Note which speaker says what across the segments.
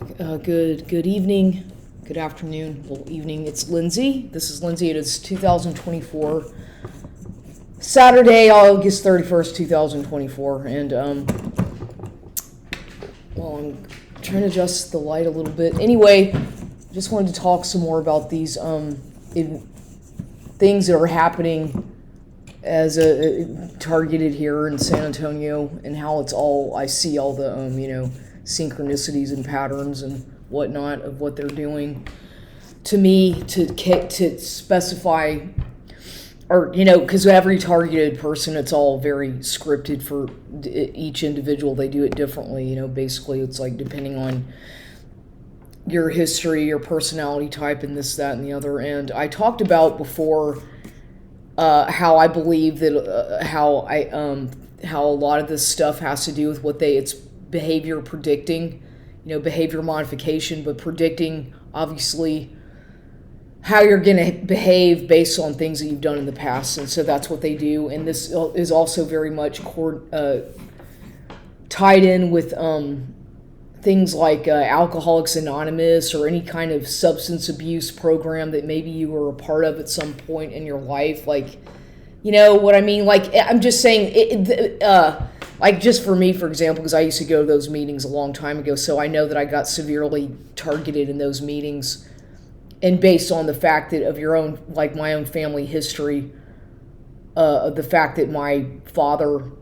Speaker 1: Good evening, good afternoon, well, evening. It's Lindsay. This is Lindsay. It is 2024, Saturday, August 31st, 2024. And, I'm trying to adjust the light a little bit. Anyway, just wanted to talk some more about these things that are happening as targeted here in San Antonio, and how it's all, I see all the, synchronicities and patterns and whatnot of what they're doing to me to specify, or because every targeted person, it's all very scripted for each individual. They do it differently. Basically it's like depending on your history, your personality type, and this, that, and the other. And I talked about before how I believe that how a lot of this stuff has to do with it's behavior predicting, behavior modification, but predicting, obviously, how you're going to behave based on things that you've done in the past. And so that's what they do. And this is also very much tied in with things like Alcoholics Anonymous, or any kind of substance abuse program that maybe you were a part of at some point in your life. Like, you know what I mean? Like, I'm just saying, like, just for me, for example, because I used to go to those meetings a long time ago, so I know that I got severely targeted in those meetings, and based on the fact that of your own, like my own family history, of the fact that my father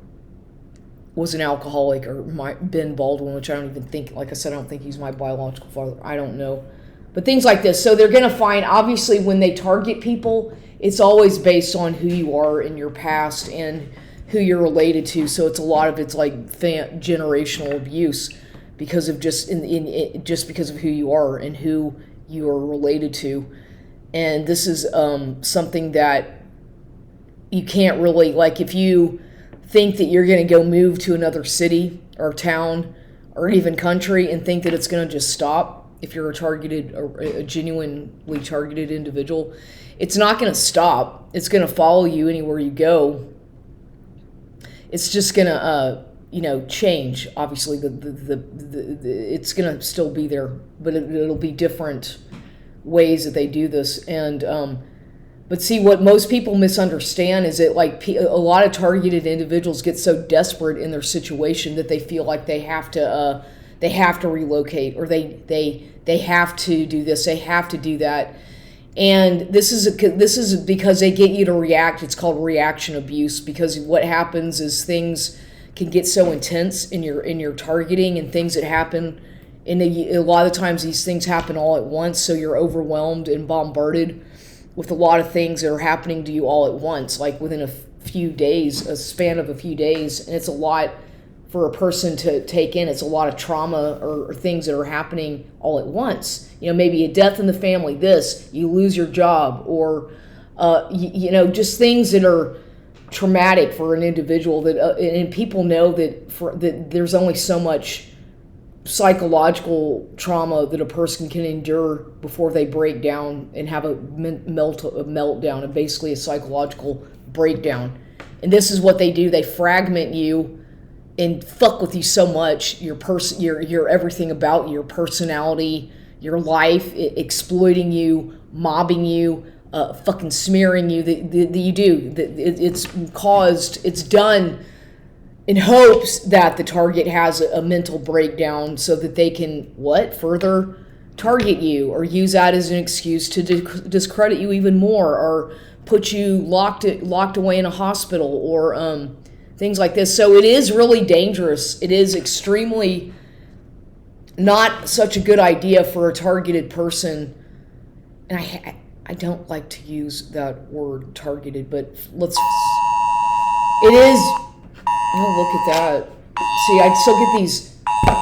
Speaker 1: was an alcoholic, or my Ben Baldwin, which I don't even think, like I said, I don't think he's my biological father. I don't know. But things like this. So they're going to find, obviously, when they target people, it's always based on who you are in your past and who you're related to. So it's a lot of it's like generational abuse because of just because of who you are and who you are related to. And this is something that you can't really, like, if you think that you're going to go move to another city or town or even country and think that it's going to just stop, if you're a genuinely targeted individual, it's not going to stop. It's going to follow you anywhere you go. It's just going to, change. Obviously, it's going to still be there, but it'll be different ways that they do this. And but see, what most people misunderstand is that, like, a lot of targeted individuals get so desperate in their situation that they feel like they have to relocate, or they have to do this, they have to do that. And this is because they get you to react. It's called reaction abuse, because what happens is things can get so intense in your targeting, and things that happen, and a lot of times these things happen all at once, so you're overwhelmed and bombarded with a lot of things that are happening to you all at once, like within a span of a few days. And it's a lot for a person to take in. It's a lot of trauma or things that are happening all at once. Maybe a death in the family, you lose your job, or, just things that are traumatic for an individual, that and people know that there's only so much psychological trauma that a person can endure before they break down and have a meltdown, and basically a psychological breakdown. And this is what they do. They fragment you and fuck with you so much, your everything about your personality, your life, exploiting you, mobbing you, fucking smearing you, that you do. It's done in hopes that the target has a mental breakdown, so that they can, further target you, or use that as an excuse to discredit you even more, or put you locked away in a hospital, or things like this. So it is really dangerous. It is extremely not such a good idea for a targeted person. And I don't like to use that word, targeted, but it is. Oh, look at that. See, I still get these,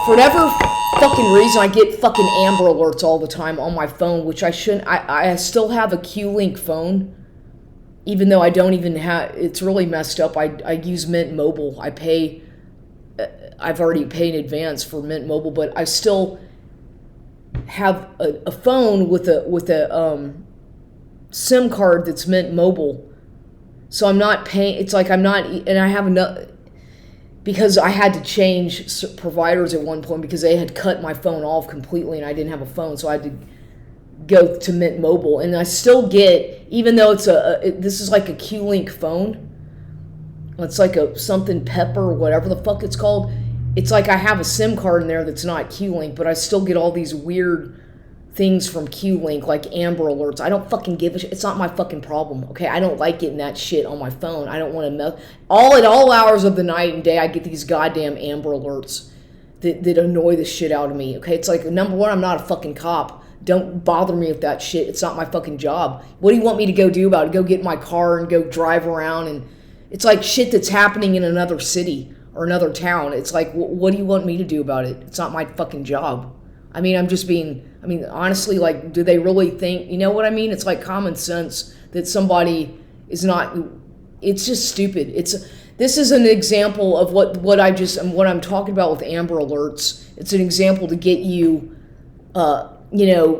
Speaker 1: for whatever fucking reason, I get fucking Amber Alerts all the time on my phone, which I shouldn't. I still have a Q-Link phone, even though I don't even have, it's really messed up. I use Mint Mobile. I've already paid in advance for Mint Mobile, but I still have a phone with a SIM card that's Mint Mobile. So I'm not paying, it's like I'm not, and I have enough. because I had to change providers at one point because they had cut my phone off completely and I didn't have a phone, so I had to go to Mint Mobile. And I still get, even though it's this is like a Q-Link phone, it's like a something Pepper or whatever the fuck it's called. It's like I have a SIM card in there that's not Q-Link, but I still get all these weird things from Q-Link, like Amber Alerts. I don't fucking give a shit. It's not my fucking problem, okay? I don't like getting that shit on my phone. I don't want to at all hours of the night and day, I get these goddamn Amber Alerts that annoy the shit out of me, okay? It's like, number one, I'm not a fucking cop. Don't bother me with that shit. It's not my fucking job. What do you want me to go do about it? Go get in my car and go drive around? And it's like shit that's happening in another city or another town. It's like, what do you want me to do about it? It's not my fucking job. I mean, honestly, like, do they really think, you know what I mean? It's like common sense that somebody is not, it's just stupid. This is an example of what I'm talking about with Amber Alerts. It's an example to get you,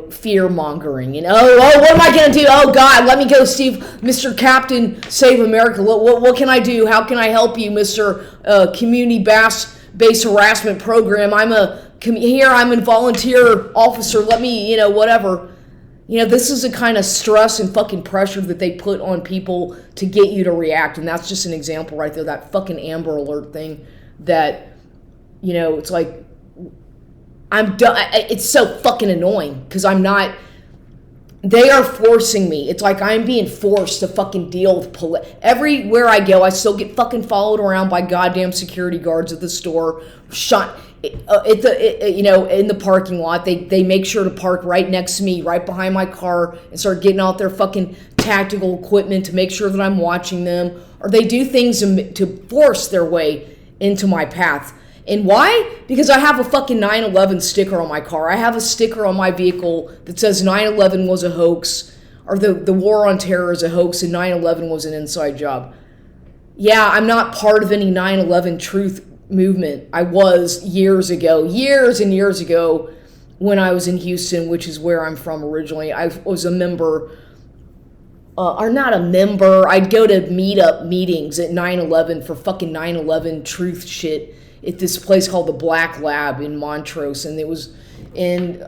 Speaker 1: fear mongering. And, what am I going to do? Oh, God, let me go, Steve, Mr. Captain Save America. What can I do? How can I help you, Mr. Community-Based Harassment Program? I'm a volunteer officer. Let me, whatever. This is the kind of stress and fucking pressure that they put on people to get you to react. And that's just an example right there. That fucking Amber Alert thing that, it's like, I'm done. It's so fucking annoying because I'm not. They are forcing me. It's like I'm being forced to fucking deal with everywhere I go. I still get fucking followed around by goddamn security guards at the store. Shot in the parking lot. They make sure to park right next to me, right behind my car, and start getting out their fucking tactical equipment to make sure that I'm watching them. Or they do things to force their way into my path. And why? Because I have a fucking 9/11 sticker on my car. I have a sticker on my vehicle that says 9/11 was a hoax, or the war on terror is a hoax, and 9/11 was an inside job. Yeah, I'm not part of any 9/11 truth movement. I was years and years ago, when I was in Houston, which is where I'm from originally. I was a member, or not a member. I'd go to meetings at 9/11 for fucking 9/11 truth shit at this place called the Black Lab in Montrose, and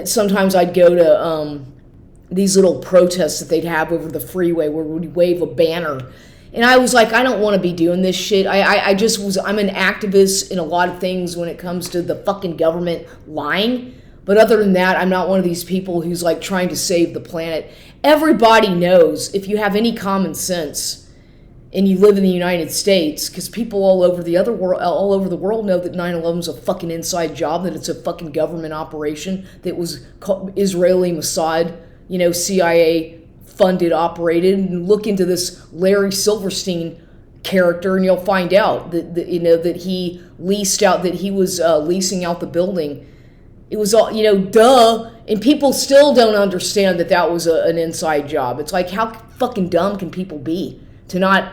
Speaker 1: sometimes I'd go to these little protests that they'd have over the freeway where we'd wave a banner, and I was like, I don't want to be doing this shit. I'm an activist in a lot of things when it comes to the fucking government lying, but other than that, I'm not one of these people who's like trying to save the planet. Everybody knows, if you have any common sense and you live in the United States, because people all over the world know that 9/11 is a fucking inside job, that it's a fucking government operation that was Israeli Mossad, CIA funded, operated. And look into this Larry Silverstein character, and you'll find out that he was leasing out the building. It was all, duh. And people still don't understand that was an inside job. It's like, how fucking dumb can people be to not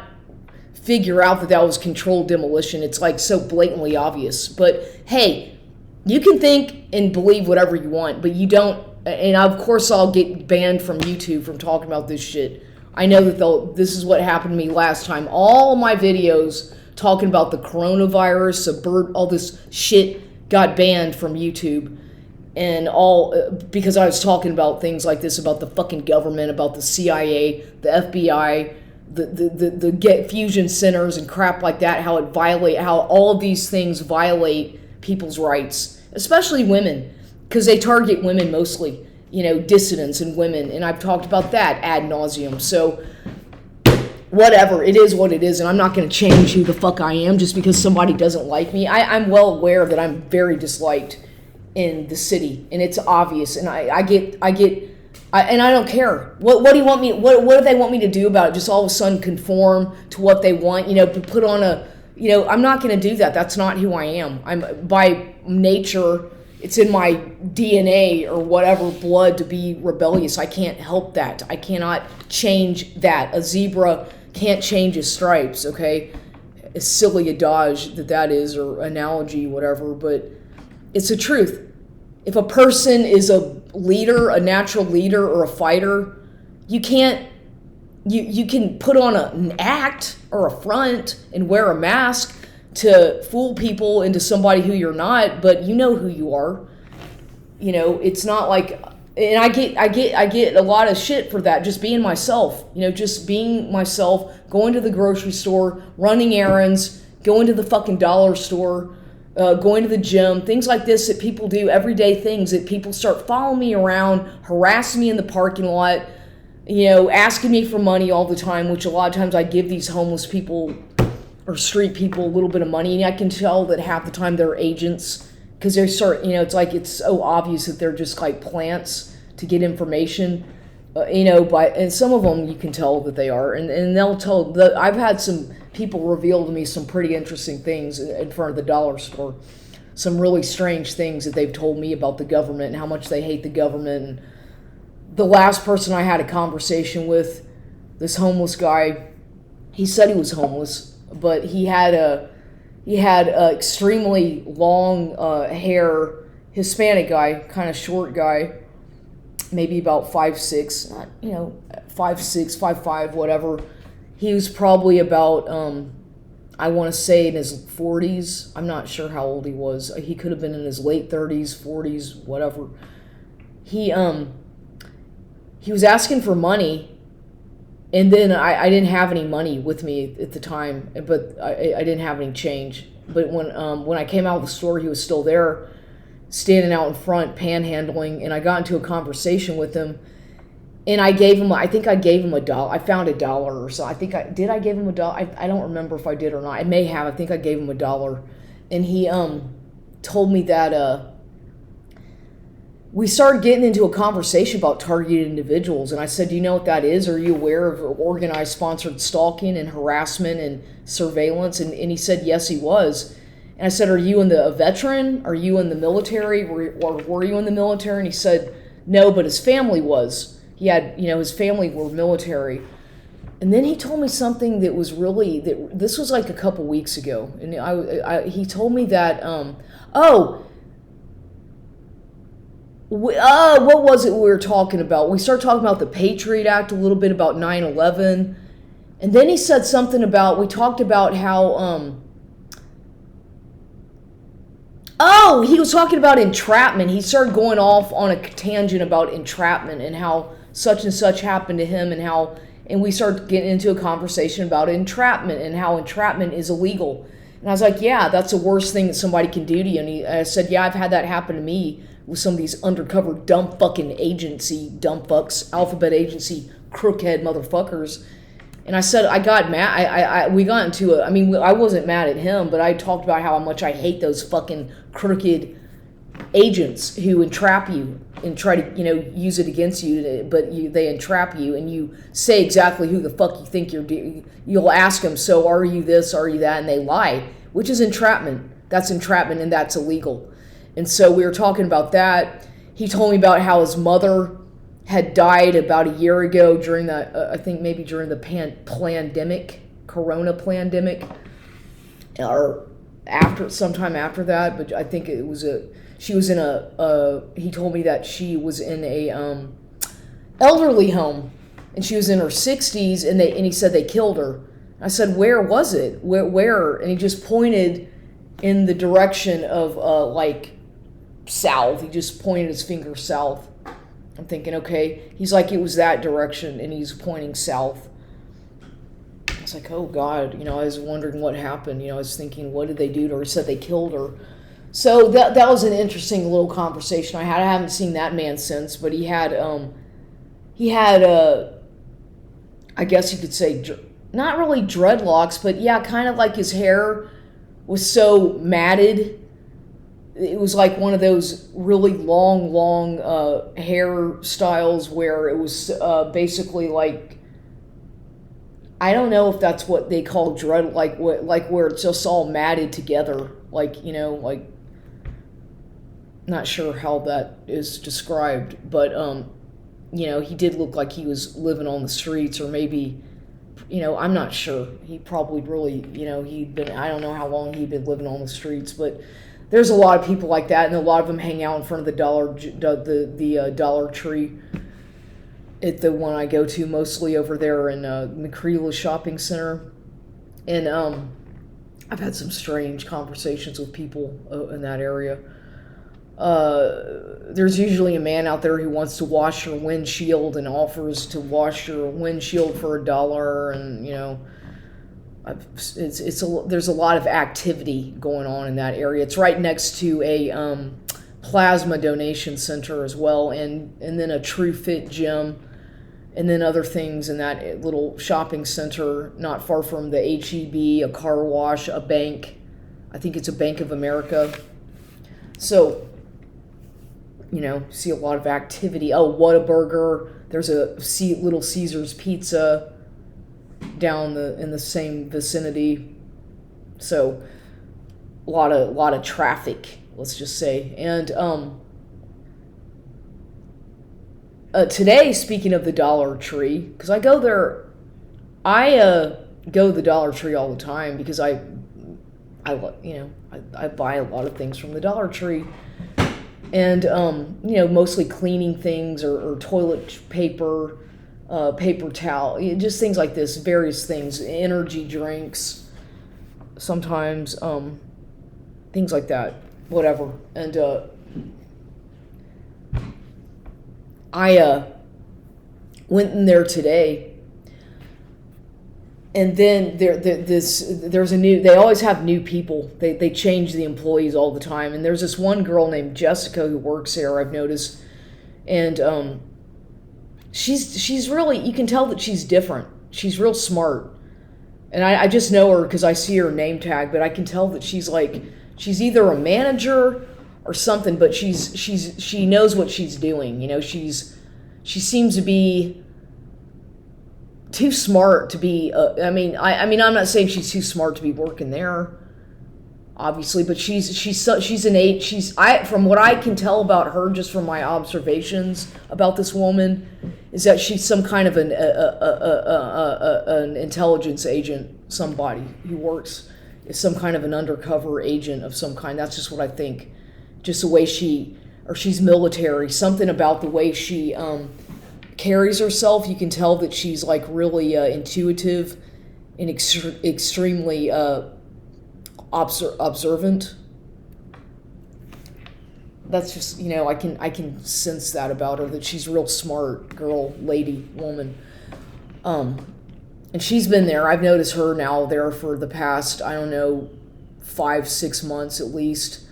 Speaker 1: figure out that was controlled demolition? It's like so blatantly obvious. But hey, you can think and believe whatever you want, but you don't. And of course I'll get banned from YouTube from talking about this shit. I know that this is what happened to me last time. All my videos talking about the coronavirus, all this shit got banned from YouTube. And all because I was talking about things like this, about the fucking government, about the CIA, the FBI, the get fusion centers and crap like that, how all of these things violate people's rights, especially women, because they target women mostly, dissidents and women, and I've talked about that ad nauseum. So whatever, it is what it is, and I'm not going to change who the fuck I am just because somebody doesn't like me. I'm well aware that I'm very disliked in the city, and it's obvious, and I don't care. What do you want me? What do they want me to do about it? Just all of a sudden conform to what they want? Put on I'm not going to do that. That's not who I am. I'm by nature. It's in my DNA or whatever blood to be rebellious. I can't help that. I cannot change that. A zebra can't change his stripes. Okay, as silly adage that is, or analogy, whatever. But it's the truth. If a person is a leader, a natural leader, or a fighter, you can put on an act or a front and wear a mask to fool people into somebody who you're not, but you know who you are. You know, it's not like, and I get a lot of shit for that, just being myself. You know, just being myself, going to the grocery store, running errands, going to the fucking dollar store, going to the gym, things like this that people do, everyday things that people start following me around, harassing me in the parking lot, you know, asking me for money all the time, which a lot of times I give these homeless people or street people a little bit of money, and I can tell that half the time they're agents, because they start, you know, it's like it's so obvious that they're just like plants to get information, you know, and some of them you can tell that they are, and they'll tell, I've had some people reveal to me some pretty interesting things in front of the dollar store, some really strange things that they've told me about the government and how much they hate the government. And the last person I had a conversation with, this homeless guy, he said he was homeless, but he had extremely long hair, Hispanic guy, kind of short guy, maybe about 5'6", not, you know, 5'6", 5'5", whatever. He was probably about, I want to say in his 40s. I'm not sure how old he was. He could have been in his late 30s, 40s, whatever. He was asking for money, and then I didn't have any money with me at the time, but I didn't have any change. But when I came out of the store, he was still there, standing out in front, panhandling, and I got into a conversation with him. And I gave him, I think I gave him $1. I found $1 or so. I give him $1? I don't remember if I did or not. I may have. I think I gave him $1. And he told me that we started getting into a conversation about targeted individuals. And I said, do you know what that is? Are you aware of organized sponsored stalking and harassment and surveillance? And he said, yes, he was. And I said, are you a veteran? Are you in the military? Were you in the military? And he said, no, but his family was. He had, you know, his family were military. And then he told me something that was really, this was like a couple weeks ago. And he told me that, what was it we were talking about? We started talking about the Patriot Act, a little bit about 9/11. And then he said something about, we talked about how, he was talking about entrapment. He started going off on a tangent about entrapment and how such and such happened to him, and we started getting into a conversation about entrapment and how entrapment is illegal. And I was like, yeah, that's the worst thing that somebody can do to you. And I said, yeah, I've had that happen to me with some of these undercover dumb fucking agency, dumb fucks, alphabet agency, crookhead motherfuckers. And I said, I got mad. We got into it. I mean, I wasn't mad at him, but I talked about how much I hate those fucking crooked agents who entrap you and try to, you know, use it against you, but they entrap you, and you say exactly who the fuck you think you're doing. You'll ask them, so are you this, are you that, and they lie, which is entrapment. That's entrapment, and that's illegal. And so we were talking about that. He told me about how his mother had died about a year ago during the, I think maybe during the pandemic, corona pandemic, or sometime after that, but I think it was he told me that she was in a elderly home, and she was in her 60s, and he said they killed her. I said, where was it? Where? And he just pointed in the direction of like south. He just pointed his finger south. I'm thinking, okay. He's like, it was that direction, and he's pointing south. I was like, oh God, you know, I was wondering what happened. You know, I was thinking, what did they do to her? He said they killed her. So that was an interesting little conversation I had. I haven't seen that man since, but he had I guess you could say, not really dreadlocks, but yeah, kind of like his hair was so matted. It was like one of those really long hairstyles where it was basically like, I don't know if that's what they call dread, like where it's just all matted together, like, you know, like, not sure how that is described, but you know, he did look like he was living on the streets, or maybe, you know, I'm not sure. He probably really, you know, I don't know how long he'd been living on the streets, but there's a lot of people like that, and a lot of them hang out in front of the Dollar Tree at the one I go to, mostly over there in McCreela Shopping Center. And I've had some strange conversations with people in that area. There's usually a man out there who wants to wash your windshield and offers to wash your windshield for $1, and there's a lot of activity going on in that area. It's right next to a plasma donation center as well, and then a True Fit gym, and then other things in that little shopping center not far from the HEB, a car wash, a bank. I think it's a Bank of America. So, see a lot of activity. Oh, Whataburger. There's a Little Caesars Pizza down in the same vicinity. So, a lot of traffic, let's just say. And today, speaking of the Dollar Tree, because I go there, I go to the Dollar Tree all the time because I buy a lot of things from the Dollar Tree, and mostly cleaning things or toilet paper, paper towel, just things like this, various things, energy drinks, sometimes things like that, whatever, and I went in there today, and then they always have new people. They change the employees all the time, and there's this one girl named Jessica who works there, I've noticed, and she's really, you can tell that she's different. She's real smart, and I just know her because I see her name tag, but I can tell that she's either a manager or something, but she knows what she's doing. She seems to be too smart to be. I mean, I'm not saying she's too smart to be working there, obviously, but from what I can tell about her, just from my observations about this woman, is that she's some kind of an intelligence agent, somebody who works is some kind of an undercover agent of some kind. That's just what I think. Just the way she's military, something about the way she carries herself, you can tell that she's really intuitive and extremely observant. That's just, I can sense that about her, that she's a real smart girl, lady, woman. And she's been there. I've noticed her now there for the past, 5-6 months at least.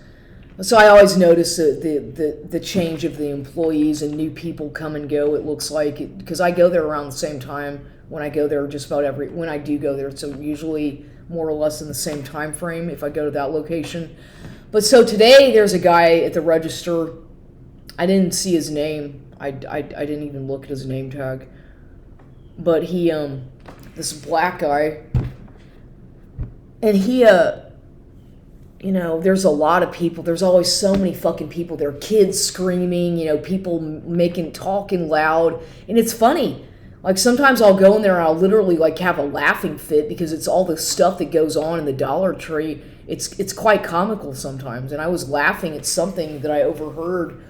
Speaker 1: So I always notice the change of the employees and new people come and go, it looks like, because I go there around the same time when I go there, when I do go there, so usually more or less in the same time frame if I go to that location. But so today there's a guy at the register. I didn't see his name. I didn't even look at his name tag. But he, this black guy, and he, there's a lot of people. There's always so many fucking people there. Kids screaming, people talking loud. And it's funny. Sometimes I'll go in there and I'll literally have a laughing fit because it's all the stuff that goes on in the Dollar Tree. It's quite comical sometimes. And I was laughing at something that I overheard.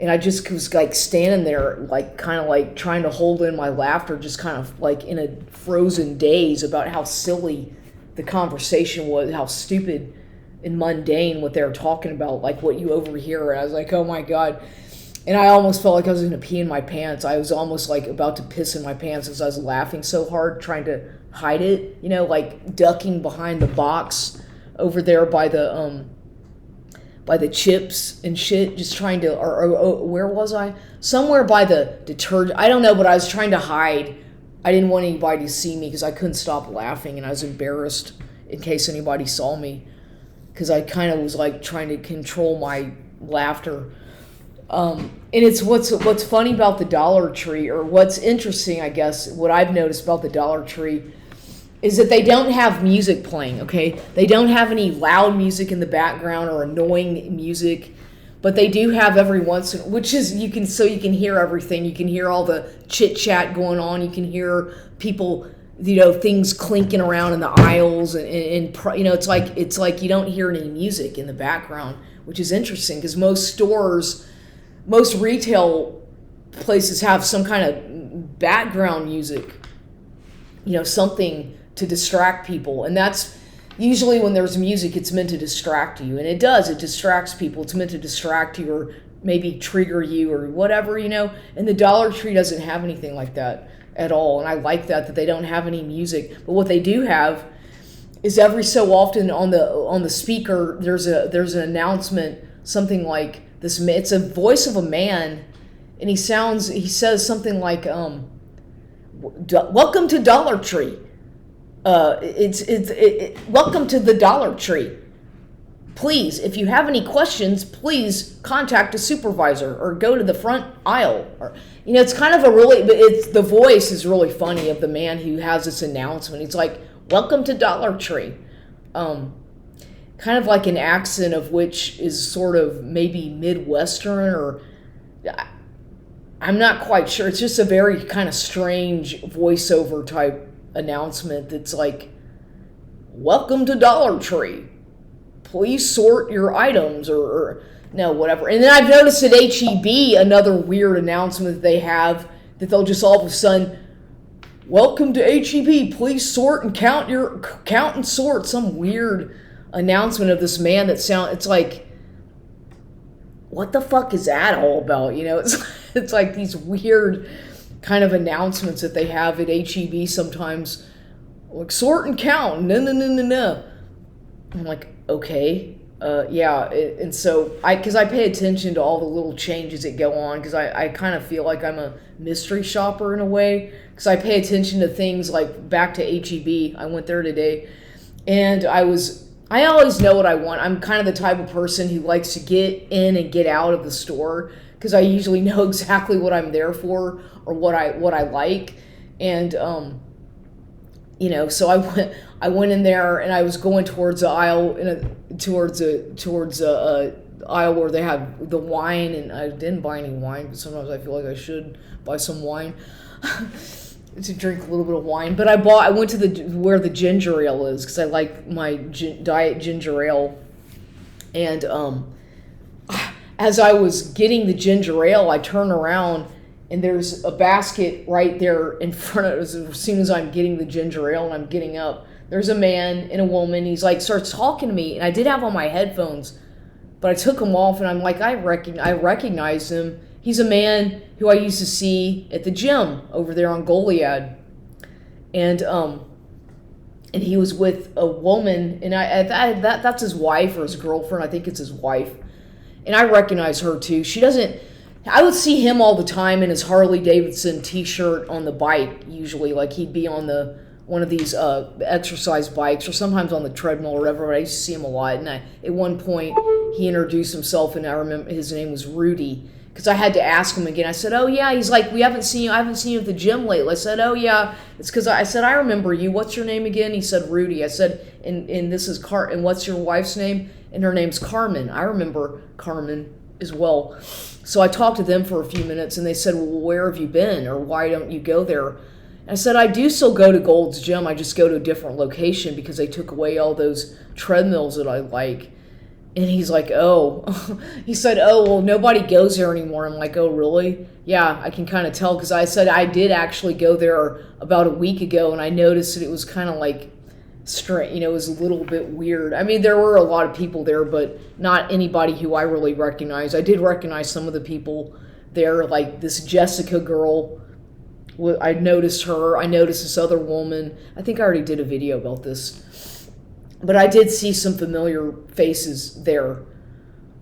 Speaker 1: And I just was standing there, kind of trying to hold in my laughter, just kind of in a frozen daze about how silly the conversation was, how stupid and mundane what they were talking about, what you overhear. And I was like, oh my God. And I almost felt like I was going to pee in my pants. I was almost about to piss in my pants because I was laughing so hard, trying to hide it, ducking behind the box over there by the chips and shit, just trying to, or where was I? Somewhere by the detergent. I don't know, but I was trying to hide. I didn't want anybody to see me because I couldn't stop laughing, and I was embarrassed in case anybody saw me, because I kind of was trying to control my laughter. And it's what's funny about the Dollar Tree, or what's interesting, I guess, what I've noticed about the Dollar Tree, is that they don't have music playing, okay? They don't have any loud music in the background or annoying music, but they do have every once in, which is, you can hear everything. You can hear all the chit chat going on. You can hear people, things clinking around in the aisles, and it's like you don't hear any music in the background, which is interesting because most retail places have some kind of background music, something to distract people. And that's usually when there's music, it's meant to distract you, and it does. It distracts people. It's meant to distract you or maybe trigger you or whatever, And the Dollar Tree doesn't have anything like that at all, and I like that they don't have any music. But what they do have is every so often on the speaker, there's an announcement, something like this. It's a voice of a man, and he says something like, "Welcome to Dollar Tree. Welcome to the Dollar Tree. Please, if you have any questions, please contact a supervisor or go to the front aisle." Or, it's kind of the voice is really funny of the man who has this announcement. He's like, "Welcome to Dollar Tree." Kind of like an accent of which is sort of maybe Midwestern, or I'm not quite sure. It's just a very kind of strange voiceover type announcement that's like, "Welcome to Dollar Tree. Please sort your items," or no, whatever. And then I've noticed at HEB, another weird announcement that they have, that they'll just all of a sudden, "Welcome to HEB. Please sort and count and sort." Some weird announcement of this man it's like, what the fuck is that all about? It's like these weird kind of announcements that they have at HEB sometimes, like, "Sort and count." No. I'm like, okay, yeah. And so because I pay attention to all the little changes that go on, because I kind of feel like I'm a mystery shopper in a way, because I pay attention to things like back to HEB. I went there today, and I always know what I want. I'm kind of the type of person who likes to get in and get out of the store, because I usually know exactly what I'm there for or what I like. And so I went in there, and I was going towards the aisle, towards a aisle where they have the wine, and I didn't buy any wine, but sometimes I feel like I should buy some wine to drink a little bit of wine. But I went to where the ginger ale is, because I like my diet ginger ale. And as I was getting the ginger ale, I turned around, and there's a basket right there in front of us. As soon as I'm getting the ginger ale and I'm getting up, there's a man and a woman. He's like, starts talking to me, and I did have on my headphones, but I took them off, and I'm like, I recognize him. He's a man who I used to see at the gym over there on Goliad, and he was with a woman, and that's his wife or his girlfriend. I think it's his wife, and I recognize her too. I would see him all the time in his Harley Davidson t-shirt on the bike, usually. Like, he'd be on one of these exercise bikes, or sometimes on the treadmill or whatever. But I used to see him a lot. And at one point, he introduced himself, and I remember his name was Rudy, because I had to ask him again. I said, "Oh yeah." He's like, I haven't seen you at the gym lately." I said, "Oh yeah, it's because I said, I remember you. What's your name again?" He said, "Rudy." I said, and this is and what's your wife's name?" And her name's Carmen. I remember Carmen as well. So I talked to them for a few minutes, and they said, "Well, where have you been, or why don't you go there?" And I said, "I do still go to Gold's Gym. I just go to a different location because they took away all those treadmills that I like." And he's like, "Oh." He said, "Oh, well, nobody goes there anymore." I'm like, "Oh, really?" "Yeah, I can kind of tell," because I said I did actually go there about a week ago, and I noticed that it was kind of like strange. It was a little bit weird. I mean, there were a lot of people there, but not anybody who I really recognized. I did recognize some of the people there, like this Jessica girl. I noticed her. I noticed this other woman. I think I already did a video about this. But I did see some familiar faces there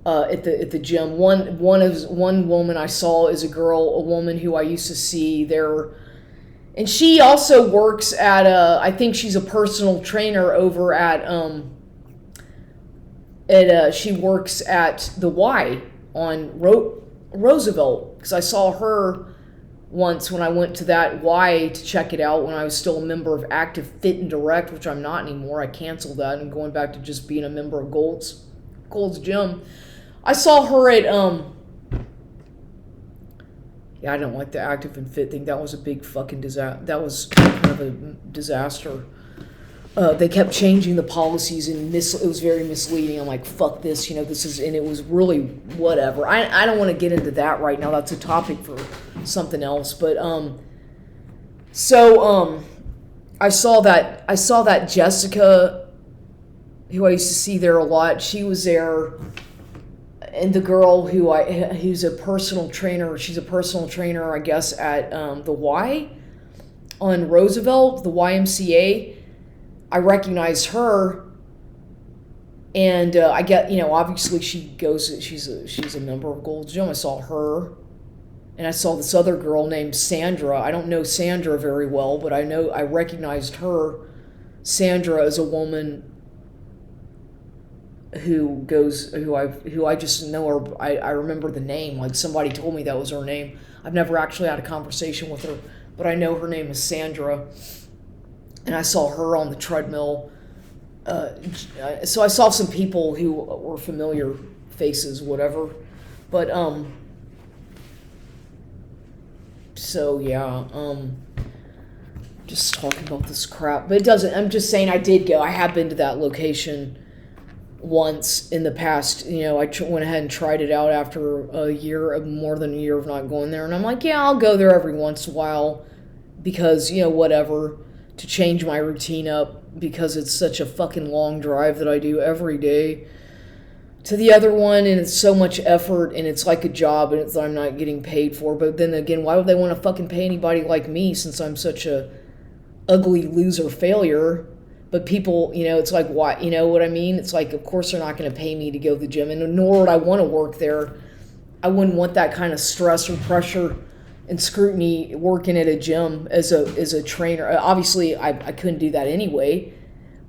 Speaker 1: at the gym. One woman I saw is a woman who I used to see there, and she also works at I think she's a personal trainer over at she works at the Y on Roosevelt, because I saw her once when I went to that Y to check it out when I was still a member of Active Fit and Direct, which I'm not anymore. I canceled that and going back to just being a member of Gold's Gym. I saw her at yeah, I don't like the Active and Fit thing. That was a big fucking disaster. That was kind of a disaster. They kept changing the policies, and it was very misleading. I'm like, fuck this, and it was really whatever. I don't want to get into that right now. That's a topic for something else. But I saw that Jessica who I used to see there a lot, she was there. And the girl who's a personal trainer, she's a personal trainer, I guess, at the Y on Roosevelt, the YMCA. I recognized her, and I get, obviously she's a member of Gold's Gym. I saw her, and I saw this other girl named Sandra. I don't know Sandra very well, but I recognized her. Sandra is a woman who I just know her. I remember the name, like somebody told me that was her name. I've never actually had a conversation with her, but I know her name is Sandra, and I saw her on the treadmill. So I saw some people who were familiar faces, whatever, but so yeah, just talking about this crap, but it doesn't. I'm just saying I did go. I have been to that location once in the past. I went ahead and tried it out after more than a year of not going there, and I'm like, yeah, I'll go there every once in a while because whatever, to change my routine up, because it's such a fucking long drive that I do every day to the other one, and it's so much effort, and it's like a job, and I'm not getting paid for. But then again, why would they want to fucking pay anybody like me, since I'm such a ugly loser failure? But people, it's like, why, you know what I mean? It's like, of course they're not going to pay me to go to the gym, and nor would I want to work there. I wouldn't want that kind of stress or pressure and scrutiny working at a gym as a trainer. Obviously, I couldn't do that anyway,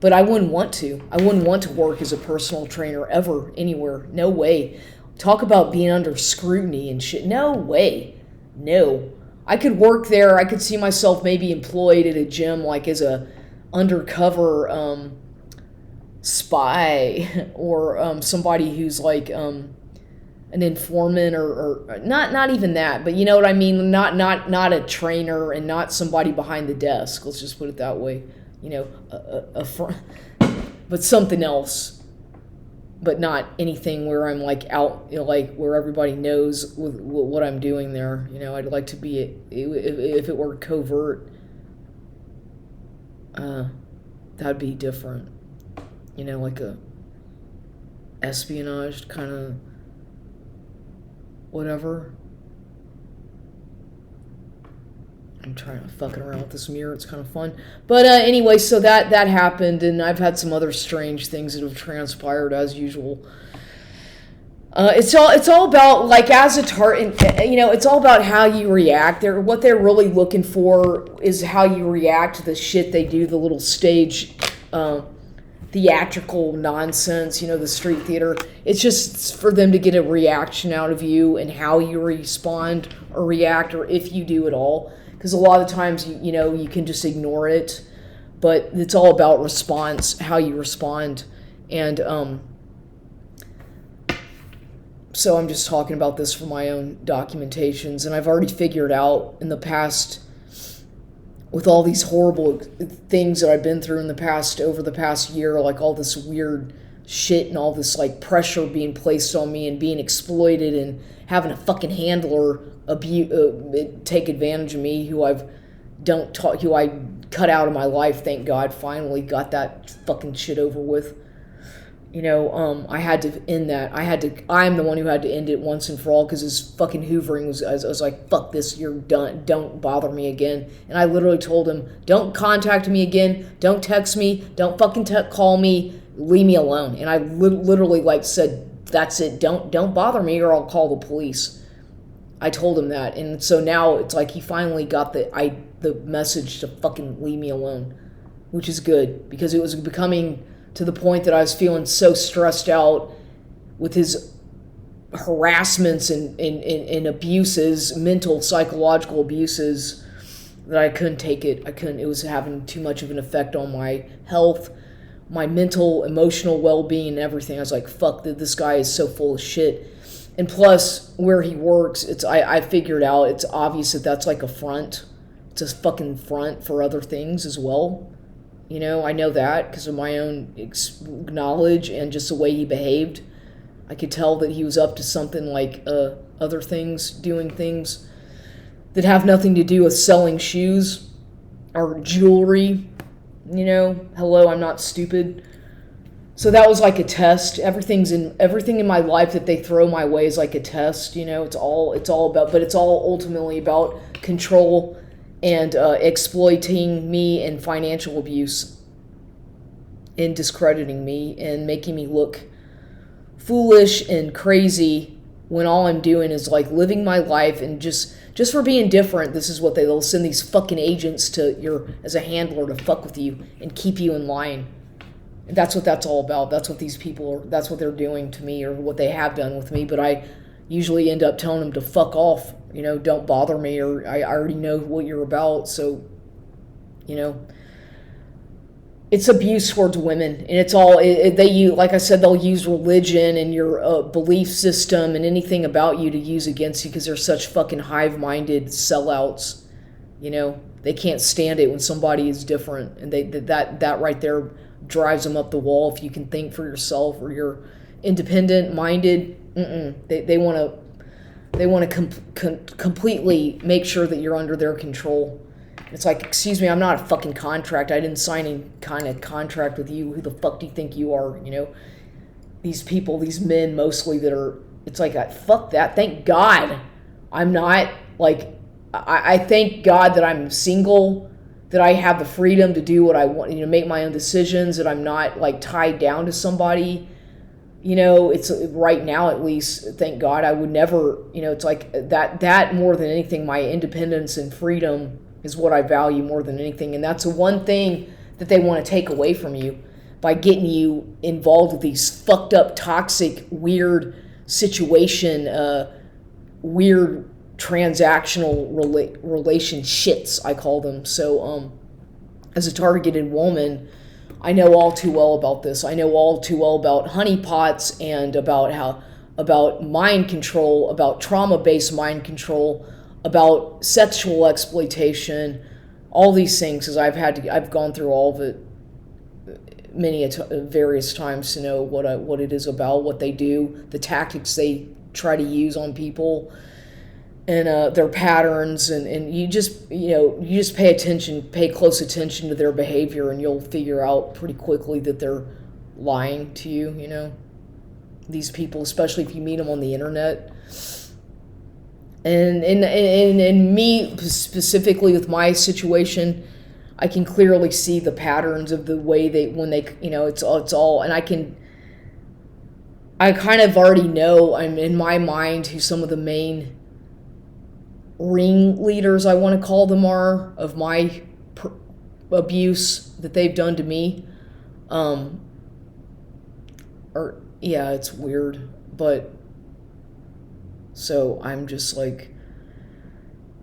Speaker 1: but I wouldn't want to. I wouldn't want to work as a personal trainer ever, anywhere. No way. Talk about being under scrutiny and shit. No way. No. I could work there. I could see myself maybe employed at a gym, like as a undercover spy, or somebody who's like an informant, or not even that, but you know what I mean, not a trainer, and not somebody behind the desk, let's just put it that way, but something else, but not anything where I'm like out, like where everybody knows what I'm doing there. I'd like to be, if it were covert, that'd be different. Like a espionage kind of whatever. I'm trying to fucking around with this mirror. It's kind of fun. But anyway, so that happened, and I've had some other strange things that have transpired as usual. It's all about, like, as a target, it's all about how you react. What they're really looking for is how you react to the shit they do, the little stage theatrical nonsense, the street theater. It's just for them to get a reaction out of you, and how you respond or react, or if you do at all. Because a lot of times, you can just ignore it, but it's all about response, how you respond. And so I'm just talking about this for my own documentations, and I've already figured out in the past, with all these horrible things that I've been through over the past year, like all this weird shit and all this like pressure being placed on me and being exploited, and having a fucking handler take advantage of me, who I cut out of my life. Thank God, finally got that fucking shit over with. I had to end that. I'm the one who had to end it once and for all, because his fucking hoovering I was like, fuck this, you're done, don't bother me again. And I literally told him, don't contact me again, don't text me, don't fucking call me, leave me alone. And I literally like said, that's it, don't bother me, or I'll call the police. I told him that. And so now it's like he finally got the message to fucking leave me alone, which is good, because it was becoming to the point that I was feeling so stressed out with his harassments and abuses, mental, psychological abuses, that I couldn't take it. It was having too much of an effect on my health, my mental, emotional well-being, and everything. I was like, fuck, this guy is so full of shit. And plus, where he works, I figured out, it's obvious that that's like a front. It's a fucking front for other things as well. I know that because of my own knowledge and just the way he behaved. I could tell that he was up to something, like other things, doing things that have nothing to do with selling shoes or jewelry. Hello, I'm not stupid. So that was like a test. Everything in my life that they throw my way is like a test. It's all about, but it's all ultimately about control and exploiting me and financial abuse and discrediting me and making me look foolish and crazy when all I'm doing is like living my life. And just for being different, this is what they'll send these fucking agents to as a handler to fuck with you and keep you in line. That's what that's all about. That's what these people are, that's what they're doing to me, or what they have done with me. But I usually end up telling them to fuck off, don't bother me, or I already know what you're about. So, it's abuse towards women, and it's all, like I said, they'll use religion and your belief system and anything about you to use against you because they're such fucking hive-minded sellouts. They can't stand it when somebody is different, and that right there drives them up the wall. If you can think for yourself or you're independent minded, they want to completely make sure that you're under their control. It's like, excuse me, I'm not a fucking contract. I didn't sign any kind of contract with you. Who the fuck do you think you are? These people, these men mostly that are, it's like, fuck that. Thank God I'm not, like, I thank God that I'm single, that I have the freedom to do what I want, make my own decisions, that I'm not like tied down to somebody. It's right now, at least, thank God. I would never, it's like that more than anything, my independence and freedom is what I value more than anything. And that's the one thing that they want to take away from you by getting you involved with these fucked up, toxic, weird situation, weird transactional relationships, I call them. So as a targeted woman, I know all too well about this. I know all too well about honeypots and about mind control, about trauma-based mind control, about sexual exploitation, all these things, because I've gone through all of it various times to know what it is about, what they do, the tactics they try to use on people, and their patterns, and you just pay close attention to their behavior, and you'll figure out pretty quickly that they're lying to you. These people, especially if you meet them on the internet. And me specifically with my situation, I can clearly see the patterns of the way it's all, and I kind of already know, I'm in my mind, who some of the main ringleaders, I want to call them, are of my abuse that they've done to me. It's weird, but so I'm just like,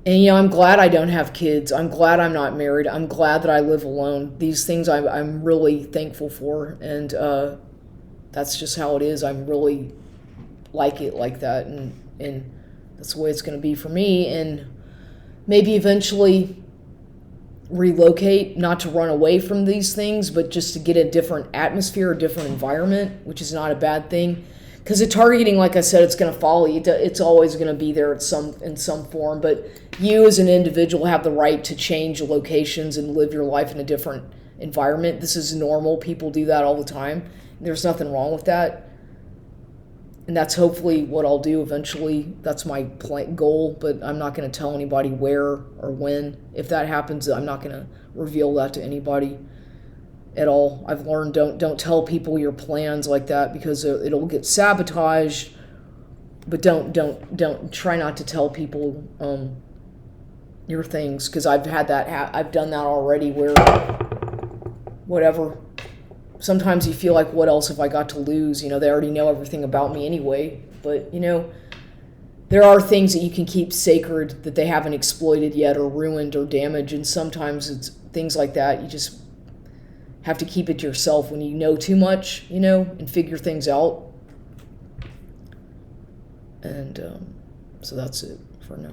Speaker 1: and I'm glad I don't have kids. I'm glad I'm not married. I'm glad that I live alone. These things I'm really thankful for, and that's just how it is. I'm really like it like that, and that's the way it's going to be for me. And maybe eventually relocate, not to run away from these things, but just to get a different atmosphere, a different environment, which is not a bad thing. Because the targeting, like I said, it's going to follow you. It's always going to be there in some form. But you as an individual have the right to change locations and live your life in a different environment. This is normal. People do that all the time. There's nothing wrong with that. And that's hopefully what I'll do eventually. That's my goal. But I'm not going to tell anybody where or when. If that happens, I'm not going to reveal that to anybody at all. I've learned don't tell people your plans like that, because it'll get sabotaged. But don't try not to tell people your things, because I've had that I've done that already, where whatever, sometimes you feel like, what else have I got to lose? They already know everything about me anyway. But there are things that you can keep sacred that they haven't exploited yet or ruined or damaged, and sometimes it's things like that you just have to keep it to yourself when you know too much, and figure things out. And so that's it for now.